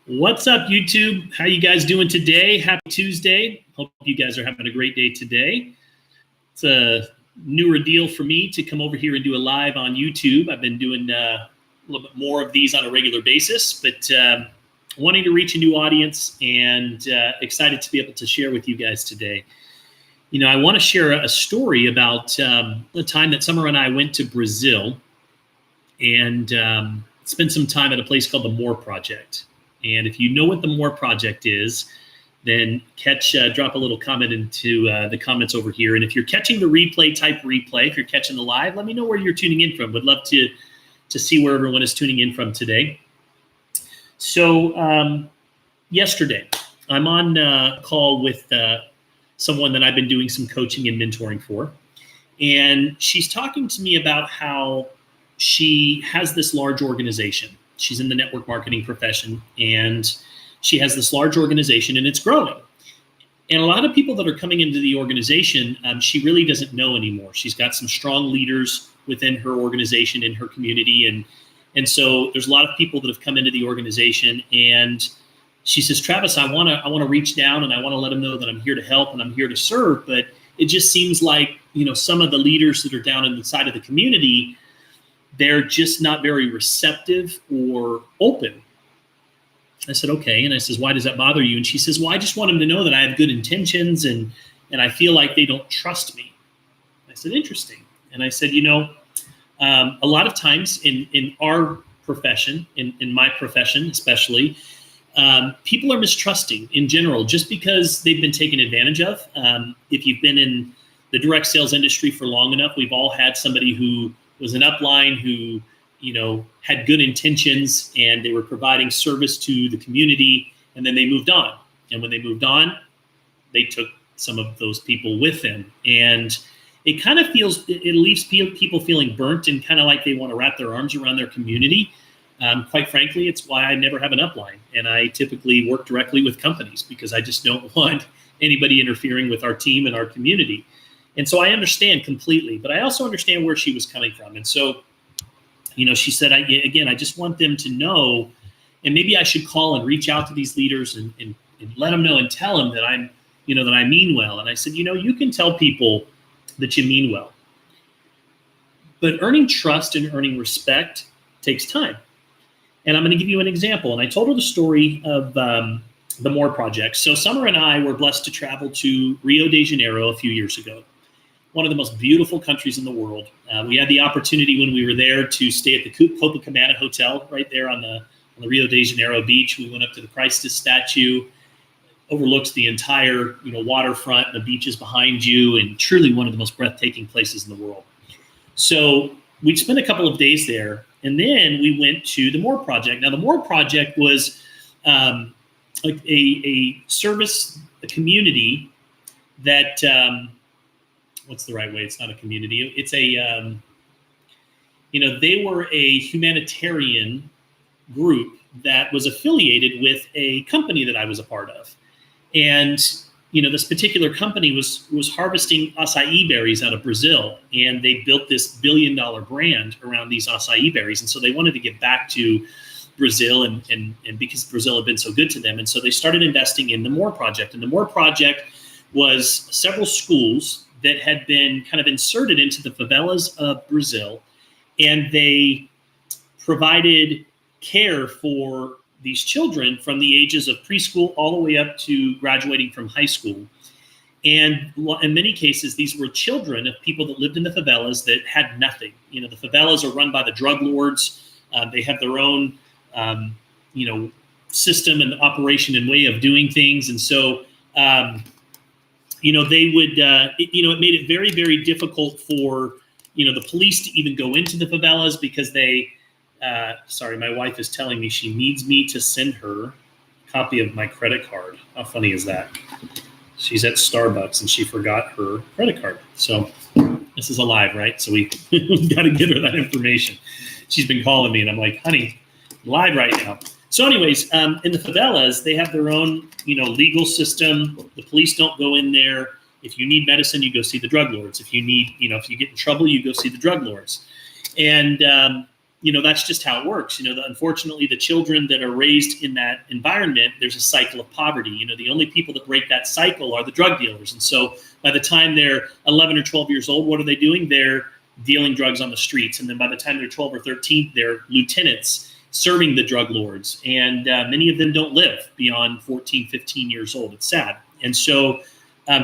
What's up, YouTube? How you guys doing today? Happy Tuesday. Hope you guys are having a great day today. It's a newer deal for me to come over here and do a live on YouTube. I've been doing a little bit more of these on a regular basis, but wanting to reach a new audience and excited to be able to share with you guys today. You know, I want to share a story about the time that Summer and I went to Brazil and spent some time at a place called the Moore Project. And if you know what the Moore Project is, then drop a little comment into the comments over here. And if you're catching the replay, type replay. If you're catching the live, let me know where you're tuning in from. Would love to see where everyone is tuning in from today. So yesterday, I'm on a call with someone that I've been doing some coaching and mentoring for. And she's talking to me about how she has this large organization. She's in the network marketing profession, and she has this large organization, and it's growing. And a lot of people that are coming into the organization, she really doesn't know anymore. She's got some strong leaders within her organization, in her community, and so there's a lot of people that have come into the organization. And she says, Travis, I want to reach down and I want to let them know that I'm here to help and I'm here to serve. But it just seems like, you know, some of the leaders that are down inside of the community, they're just not very receptive or open. I said, okay. And I says, why does that bother you? And she says, well, I just want them to know that I have good intentions and I feel like they don't trust me. I said, interesting. And I said, you know, a lot of times in our profession, in my profession especially, people are mistrusting in general just because they've been taken advantage of. If you've been in the direct sales industry for long enough, we've all had somebody who was an upline who, you know, had good intentions and they were providing service to the community, and then they moved on. And when they moved on, they took some of those people with them. And it kind of it leaves people feeling burnt and kind of like they want to wrap their arms around their community. Quite frankly, it's why I never have an upline. And I typically work directly with companies because I just don't want anybody interfering with our team and our community. And so I understand completely, but I also understand where she was coming from. And so, you know, she said, I just want them to know, and maybe I should call and reach out to these leaders and let them know and tell them that that I mean well. And I said, you know, you can tell people that you mean well, but earning trust and earning respect takes time. And I'm going to give you an example. And I told her the story of the Moore Project. So Summer and I were blessed to travel to Rio de Janeiro a few years ago. One of the most beautiful countries in the world. We had the opportunity when we were there to stay at the Copacabana Hotel right there on the Rio de Janeiro beach. We went up to the Christ statue, overlooks the entire waterfront, the beaches behind you, and truly one of the most breathtaking places in the world. So we spent a couple of days there, and then we went to the Moore Project. Now, the Moore Project was like a service, a community that what's the right way? It's not a community. It's a, they were a humanitarian group that was affiliated with a company that I was a part of. And, this particular company was harvesting acai berries out of Brazil. And they built this $1 billion brand around these acai berries. And so they wanted to get back to Brazil and because Brazil had been so good to them. And so they started investing in the Moore Project. And the Moore Project was several schools that had been kind of inserted into the favelas of Brazil, and they provided care for these children from the ages of preschool all the way up to graduating from high school. And in many cases, these were children of people that lived in the favelas that had nothing. The favelas are run by the drug lords. They have their own, system and operation and way of doing things. And so, they would, it made it very, very difficult for, the police to even go into the favelas because they, sorry, my wife is telling me she needs me to send her a copy of my credit card. How funny is that? She's at Starbucks and she forgot her credit card. So this is a live, right? So we got to give her that information. She's been calling me and I'm like, honey, live right now. So anyways, in the favelas, they have their own, legal system. The police don't go in there. If you need medicine, you go see the drug lords. If you need, if you get in trouble, you go see the drug lords. And that's just how it works. Unfortunately, the children that are raised in that environment, there's a cycle of poverty. The only people that break that cycle are the drug dealers. And so by the time they're 11 or 12 years old, what are they doing? They're dealing drugs on the streets. And then by the time they're 12 or 13, they're lieutenants serving the drug lords. And many of them don't live beyond 14, 15 years old. It's sad. And so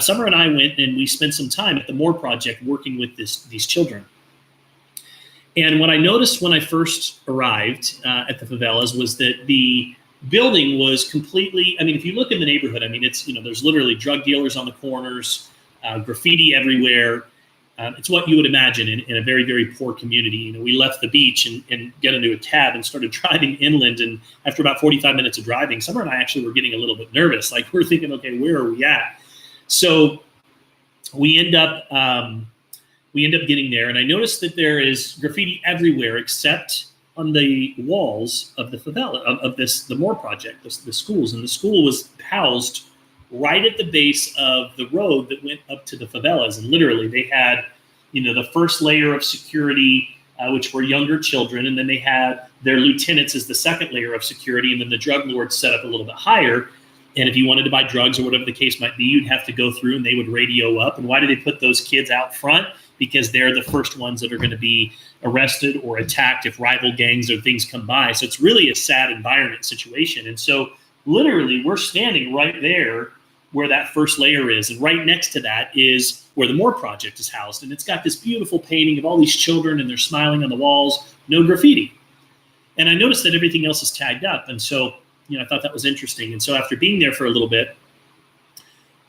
Summer and I went and we spent some time at the Moore Project working with these children. And what I noticed when I first arrived at the favelas was that the building was completely, if you look in the neighborhood, it's, there's literally drug dealers on the corners, graffiti everywhere. It's what you would imagine in a very, very poor community. We left the beach and got into a cab and started driving inland. And after about 45 minutes of driving, Summer and I actually were getting a little bit nervous. Like, we're thinking, okay, where are we at? So we end up getting there, and I noticed that there is graffiti everywhere except on the walls of the favela, of the Moore Project, the schools. And the school was housed right at the base of the road that went up to the favelas. And literally they had, the first layer of security, which were younger children. And then they had their lieutenants as the second layer of security. And then the drug lords set up a little bit higher. And if you wanted to buy drugs or whatever the case might be, you'd have to go through and they would radio up. And why do they put those kids out front? Because they're the first ones that are going to be arrested or attacked if rival gangs or things come by. So it's really a sad environment situation. And so literally we're standing right there where that first layer is. And right next to that is where the Moore Project is housed. And it's got this beautiful painting of all these children and they're smiling on the walls, no graffiti. And I noticed that everything else is tagged up. And so, I thought that was interesting. And so after being there for a little bit,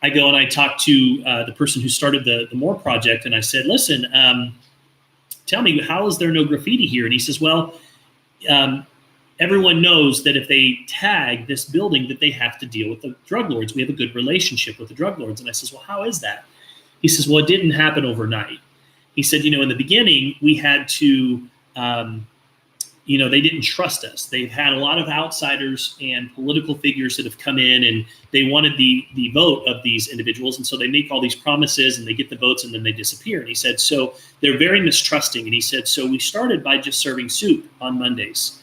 I go and I talk to the person who started the Moore Project. And I said, listen, tell me, how is there no graffiti here? And he says, well, everyone knows that if they tag this building that they have to deal with the drug lords. We have a good relationship with the drug lords. And I says, well, how is that? He says, well, it didn't happen overnight. He said, in the beginning, we had to, they didn't trust us. They've had a lot of outsiders and political figures that have come in and they wanted the vote of these individuals. And so they make all these promises and they get the votes and then they disappear. And he said, so they're very mistrusting. And he said, so we started by just serving soup on Mondays.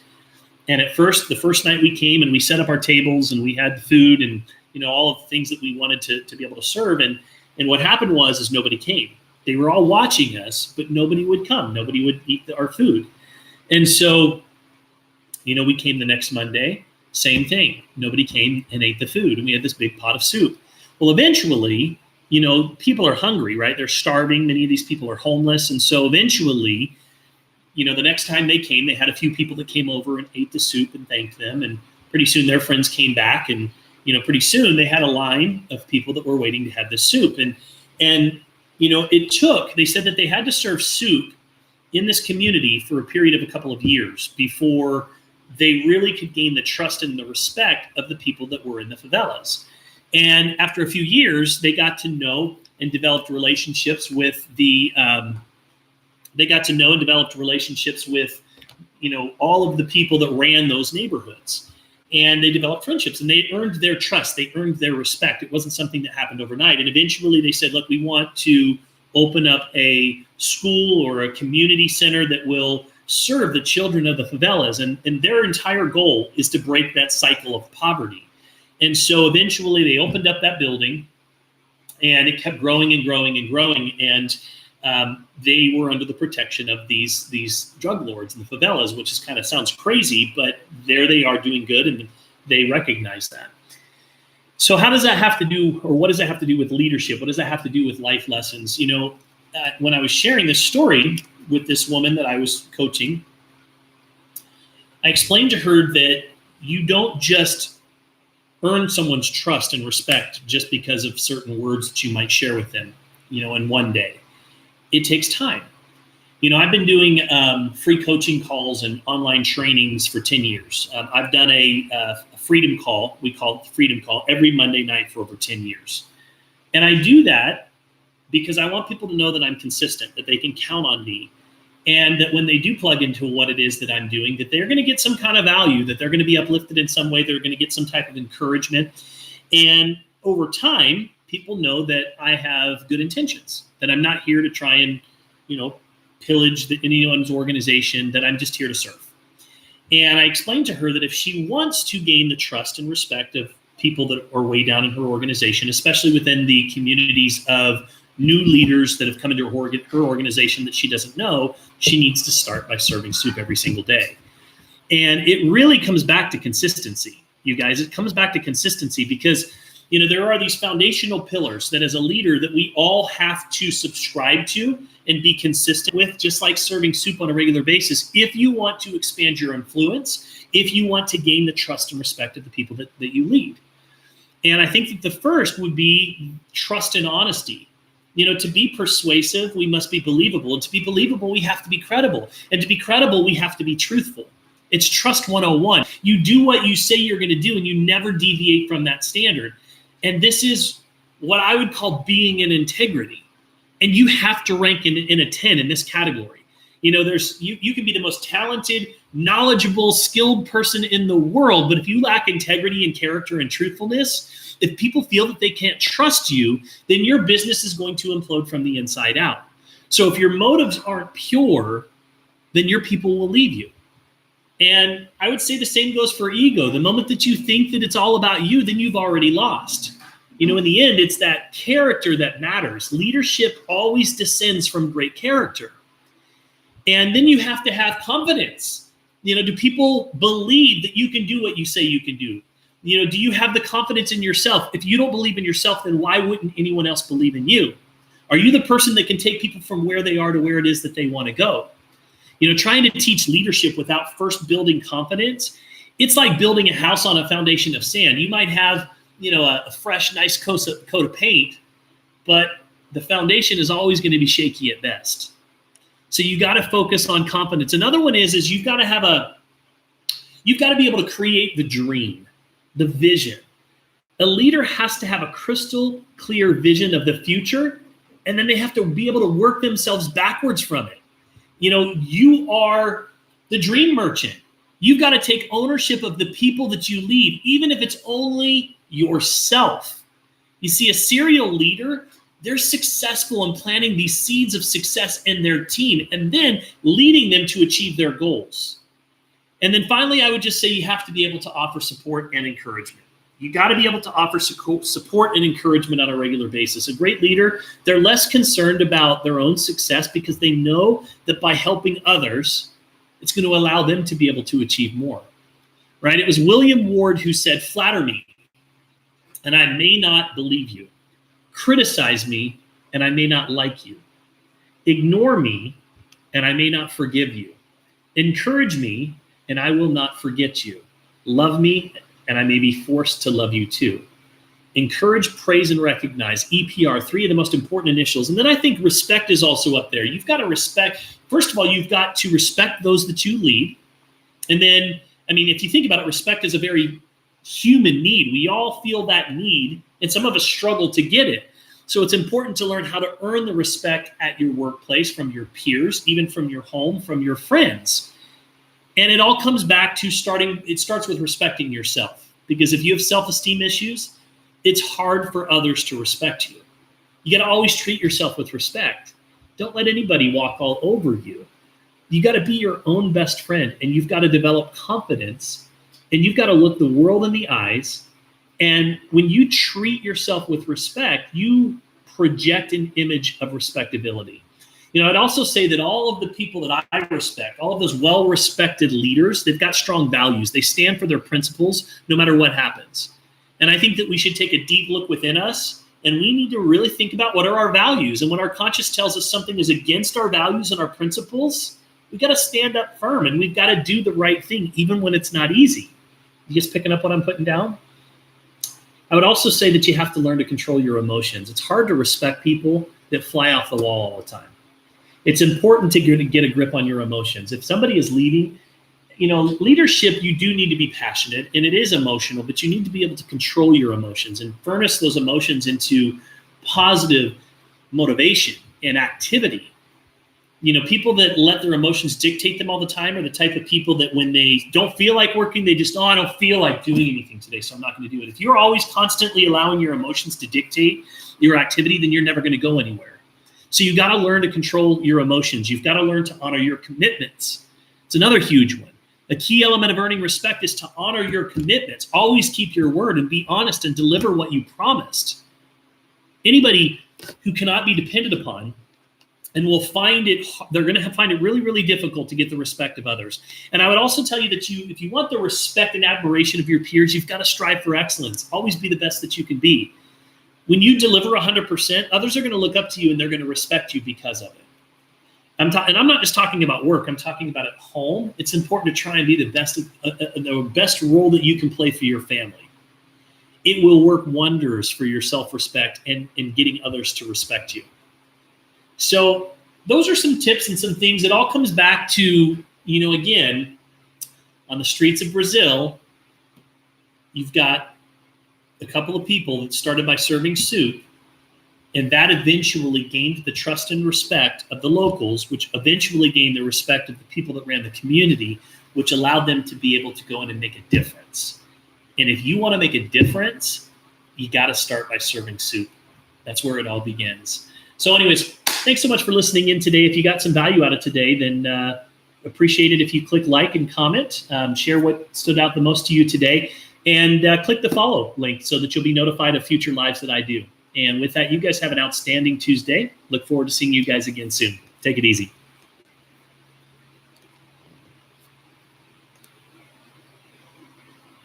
And at first, the first night we came and we set up our tables and we had food and, all of the things that we wanted to be able to serve. And what happened is nobody came. They were all watching us, but nobody would come. Nobody would eat our food. And so, we came the next Monday, same thing. Nobody came and ate the food. And we had this big pot of soup. Well, eventually, people are hungry, right? They're starving. Many of these people are homeless. And so eventually, the next time they came, they had a few people that came over and ate the soup and thanked them. And pretty soon their friends came back. And, pretty soon they had a line of people that were waiting to have this soup. And they said that they had to serve soup in this community for a period of a couple of years before they really could gain the trust and the respect of the people that were in the favelas. And after a few years, they got to know and developed relationships with all of the people that ran those neighborhoods. And they developed friendships and they earned their trust. They earned their respect. It wasn't something that happened overnight. And eventually they said, look, we want to open up a school or a community center that will serve the children of the favelas. And their entire goal is to break that cycle of poverty. And so eventually they opened up that building and it kept growing and growing and growing. And they were under the protection of these drug lords in the favelas, which is kind of sounds crazy, but there they are doing good and they recognize that. So how does that have to do, or what does that have to do with leadership? What does that have to do with life lessons? When I was sharing this story with this woman that I was coaching, I explained to her that you don't just earn someone's trust and respect just because of certain words that you might share with them, in one day. It takes time. I've been doing free coaching calls and online trainings for 10 years. I've done a freedom call. We call it the freedom call every Monday night for over 10 years. And I do that because I want people to know that I'm consistent, that they can count on me. And that when they do plug into what it is that I'm doing, that they're going to get some kind of value, that they're going to be uplifted in some way. They're going to get some type of encouragement. And over time, people know that I have good intentions, that I'm not here to try and, pillage anyone's organization, that I'm just here to serve. And I explained to her that if she wants to gain the trust and respect of people that are way down in her organization, especially within the communities of new leaders that have come into her organization that she doesn't know, she needs to start by serving soup every single day. And it really comes back to consistency, you guys. It comes back to consistency because, there are these foundational pillars that as a leader that we all have to subscribe to and be consistent with, just like serving soup on a regular basis, if you want to expand your influence, if you want to gain the trust and respect of the people that you lead. And I think that the first would be trust and honesty. To be persuasive, we must be believable. And to be believable, we have to be credible. And to be credible, we have to be truthful. It's trust 101. You do what you say you're going to do, and you never deviate from that standard. And this is what I would call being in integrity. And you have to rank in a 10 in this category. You can be the most talented, knowledgeable, skilled person in the world, but if you lack integrity and character and truthfulness, if people feel that they can't trust you, then your business is going to implode from the inside out. So if your motives aren't pure, then your people will leave you. And I would say the same goes for ego. The moment that you think that it's all about you, then you've already lost. In the end, it's that character that matters. Leadership always descends from great character. And then you have to have confidence. Do people believe that you can do what you say you can do? Do you have the confidence in yourself? If you don't believe in yourself, then why wouldn't anyone else believe in you? Are you the person that can take people from where they are to where it is that they want to go? Trying to teach leadership without first building confidence, it's like building a house on a foundation of sand. You might have, a fresh, nice coat of paint, but the foundation is always going to be shaky at best. So you got to focus on confidence. Another one is you've got to be able to create the dream, the vision. A leader has to have a crystal clear vision of the future, and then they have to be able to work themselves backwards from it. You are the dream merchant. You've got to take ownership of the people that you lead, even if it's only yourself. You see, a serial leader, they're successful in planting these seeds of success in their team and then leading them to achieve their goals. And then finally, I would just say you have to be able to offer support and encouragement. You got to be able to offer support and encouragement on a regular basis. A great leader, they're less concerned about their own success because they know that by helping others, it's going to allow them to be able to achieve more, right? It was William Ward who said, "Flatter me, and I may not believe you. Criticize me, and I may not like you. Ignore me, and I may not forgive you. Encourage me, and I will not forget you. Love me, and I may be forced to love you too." Encourage, praise, and recognize. EPR, 3 of the most important initials. And then I think respect is also up there. You've got to respect. First of all, you've got to respect those that you lead. And then, if you think about it, respect is a very human need. We all feel that need, and some of us struggle to get it. So it's important to learn how to earn the respect at your workplace, from your peers, even from your home, from your friends. And it all comes back to it starts with respecting yourself. Because if you have self-esteem issues, it's hard for others to respect you. You got to always treat yourself with respect. Don't let anybody walk all over you. You got to be your own best friend, and you've got to develop confidence, and you've got to look the world in the eyes. And when you treat yourself with respect, you project an image of respectability. I'd also say that all of the people that I respect, all of those well-respected leaders, they've got strong values. They stand for their principles no matter what happens. And I think that we should take a deep look within us, and we need to really think about what are our values. And when our conscience tells us something is against our values and our principles, we've got to stand up firm, and we've got to do the right thing, even when it's not easy. You guys picking up what I'm putting down? I would also say that you have to learn to control your emotions. It's hard to respect people that fly off the wall all the time. It's important to get a grip on your emotions. If somebody is leading, leadership, you do need to be passionate, and it is emotional, but you need to be able to control your emotions and furnace those emotions into positive motivation and activity. People that let their emotions dictate them all the time are the type of people that when they don't feel like working, they just, I don't feel like doing anything today, so I'm not going to do it. If you're always constantly allowing your emotions to dictate your activity, then you're never going to go anywhere. So you got to learn to control your emotions. You've got to learn to honor your commitments. It's another huge one. A key element of earning respect is to honor your commitments. Always keep your word and be honest and deliver what you promised. Anybody who cannot be depended upon and will find it, they're going to find it really, really difficult to get the respect of others. And I would also tell you that if you want the respect and admiration of your peers, you've got to strive for excellence. Always be the best that you can be. When you deliver 100%, others are going to look up to you and they're going to respect you because of it. And I'm not just talking about work. I'm talking about at home. It's important to try and be the best role that you can play for your family. It will work wonders for your self-respect and getting others to respect you. So those are some tips and some things. It all comes back to, again, on the streets of Brazil, you've got a couple of people that started by serving soup, and that eventually gained the trust and respect of the locals, which eventually gained the respect of the people that ran the community, which allowed them to be able to go in and make a difference. And if you want to make a difference, you got to start by serving soup. That's where it all begins. So anyways, thanks so much for listening in today. If you got some value out of today, then appreciate it if you click like and comment, share what stood out the most to you today, and click the follow link so that you'll be notified of future lives that I do. And with that, you guys have an outstanding Tuesday. Look forward to seeing you guys again soon. Take it easy.